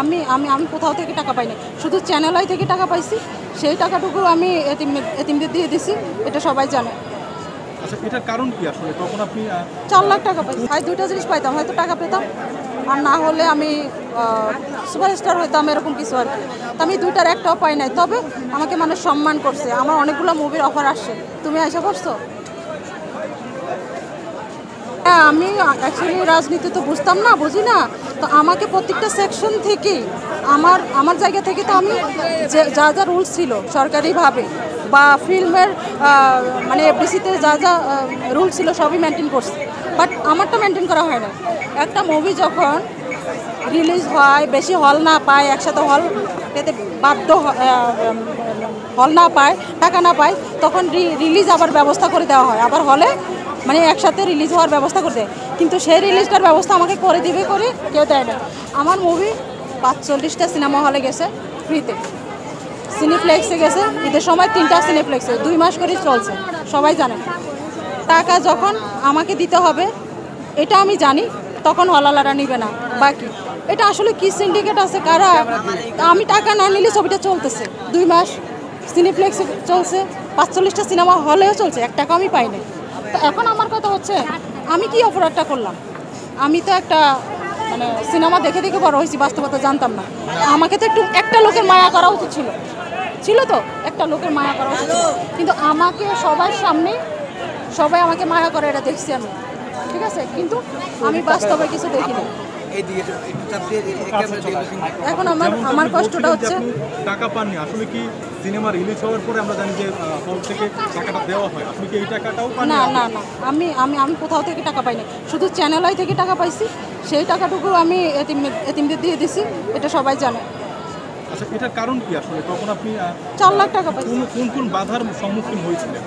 আমি আমি আমি কোথাও থেকে টাকা পাইনি, শুধু চ্যানেলাই থেকে টাকা পাইছি। সেই টাকাটুকু আমি এতিমদের দিয়ে দিছি, এটা সবাই জানে। আচ্ছা, এটার কারণ কি আসলে? তখন আপনি 4 লাখ টাকা পাইছি। হয় দুইটা জিনিস পাইতাম, হয়তো টাকা পেতাম, আর না হলে আমি সুপারস্টার হইতাম, এরকম কিছু আর কি। তো আমি দুইটার একটাও পাই নাই, তবে আমাকে মানুষ সম্মান করছে। আমার অনেকগুলো মুভির অফার আসছে। তুমি আশা করছো? হ্যাঁ, আমি অ্যাকচুয়ালি রাজনীতি তো বুঝতাম না, বুঝি না। তো আমাকে প্রত্যেকটা সেকশন থেকেই আমার আমার জায়গা থেকে তো আমি যা যা রুলস ছিল সরকারিভাবে বা ফিল্মের মানে এফডিসিতে যা যা রুল ছিল সবই মেনটেন করছি, বাট আমারটা মেনটেন করা হয় না। একটা মুভি যখন রিলিজ হয়, বেশি হল না পায়, একসাথে হল পেতে বাধ্য হল না পায়, টাকা না পায়, তখন রিলিজ আবার ব্যবস্থা করে দেওয়া হয়, আবার হলে মানে একসাথে রিলিজ হওয়ার ব্যবস্থা করে দেয়। কিন্তু সেই রিলিজটার ব্যবস্থা আমাকে করে দিবে করে কেউ দেয় না। আমার মুভি 45টা সিনেমা হলে গেছে ফ্রিতে, সিনেপ্লেক্সে গেছে ঈদের সময় 3টা সিনেপ্লেক্সে, 2 মাস করে চলছে, সবাই জানে। টাকা যখন আমাকে দিতে হবে এটা আমি জানি, তখন হলালারা নিবে না। বাকি এটা আসলে কি সিন্ডিকেট আছে কারা, আমি টাকা না নিলে ছবিটা চলতেছে 2 মাস, সিনেপ্লেক্সে চলছে, 45টা সিনেমা হলেও চলছে, 1 টাকা আমি পাই নাই। তো এখন আমার কথা হচ্ছে, আমি কি অপরাধটা করলাম? আমি তো একটা মানে সিনেমা দেখে দেখে বড় হয়েছি, বাস্তবতা জানতাম না। আমাকে তো একটা লোকের মায়া করা উচিত ছিল তো, একটা লোকের মায়া করা উচিত ছিল। কিন্তু আমাকে সবার সামনে সবাই আমাকে মায়া করে, এটা দেখছি আমি, ঠিক আছে, কিন্তু আমি বাস্তবে কিছু দেখিনি। এখন আমার কষ্টটা হচ্ছে টাকা পাননি আসলে কি সিনেমা রিলিজ হওয়ার পরে আমরা জানি যে হল থেকে টাকাটা দেওয়া হয়, আপনি কি এই টাকাটাও পান? না না না, আমি আমি আমি কোথাও থেকে টাকা পাইনি, শুধু চ্যানেলাই থেকে টাকা পাইছি। সেই টাকাটুকু আমি এতিমদের দিয়ে দিছি, এটা সবাই জানে। আচ্ছা, এটার কারণ কি আসলে? তখন আপনি 4 লাখ টাকা পাইছি। কোন কোন বাধার সম্মুখীন হয়েছিলেন?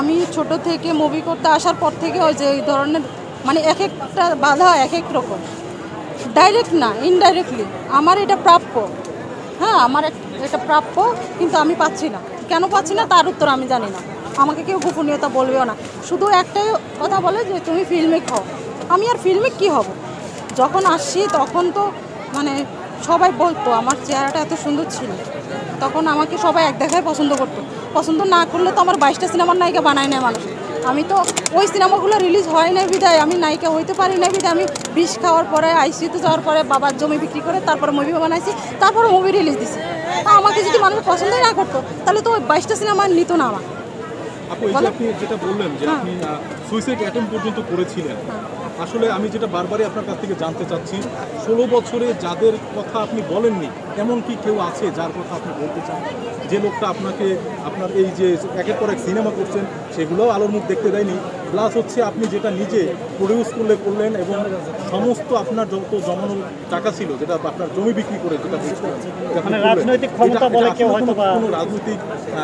আমি ছোট থেকে মুভি করতে আসার পর থেকে ওই যে এই ধরনের মানে এক একটা বাধা এক এক রকম, ডাইরেক্ট না ইনডাইরেক্টলি আমার এটা প্রাপ্য। হ্যাঁ, আমার এটা প্রাপ্য, কিন্তু আমি পাচ্ছি না। কেন পাচ্ছি না তার উত্তর আমি জানি না, আমাকে কেউ গোপনীয়তা বলবেও না। শুধু একটাই কথা বলে যে তুমি ফিল্মিক হও। আমি আর ফিল্মিক কী হব? যখন আসছি তখন তো মানে সবাই বলতো আমার চেহারাটা এত সুন্দর ছিল, তখন আমাকে সবাই এক দেখায় পছন্দ করতো। পছন্দ না করলে তো আমার 22টা সিনেমার নায়িকা বানায় নেয় মানুষ। আমি তো ওই সিনেমাগুলো রিলিজ হয় না বিদায় আমি নায়িকা হইতে পারি না বিদায় আমি বিষ খাওয়ার পরে আইসিইউতে যাওয়ার পরে বাবার জমি বিক্রি করে তারপরে মুভি বানাইছি, তারপরে মুভি রিলিজ দিছি। আমাকে যদি মানুষ পছন্দই না করতো তাহলে তো ওই 22টা সিনেমা নিত না আমার। আপু, এই যে আপনি যেটা বললেন যে আপনি সুইসাইড অ্যাটেম্প পর্যন্ত করেছিলেন, আসলে আমি যেটা বারবারই আপনার কাছ থেকে জানতে চাচ্ছি, 16 বছরে যাদের কথা আপনি বলেননি এমন কি কেউ আছে যার কথা আপনি বলতে চান? যে লোকটা আপনাকে আপনার এই যে একের পর এক সিনেমা করছেন সেগুলোও আলোর মুখ দেখতে দেয়নি, প্লাস হচ্ছে আপনি যেটা নিজে প্রডিউস করলেন এবং সমস্ত আপনার যত জমানো টাকা ছিল যেটা আপনার জমি বিক্রি করে যেটা মানে রাজনৈতিক ক্ষমতা বলে কেউ হয়তো বা কোনো রাজনৈতিক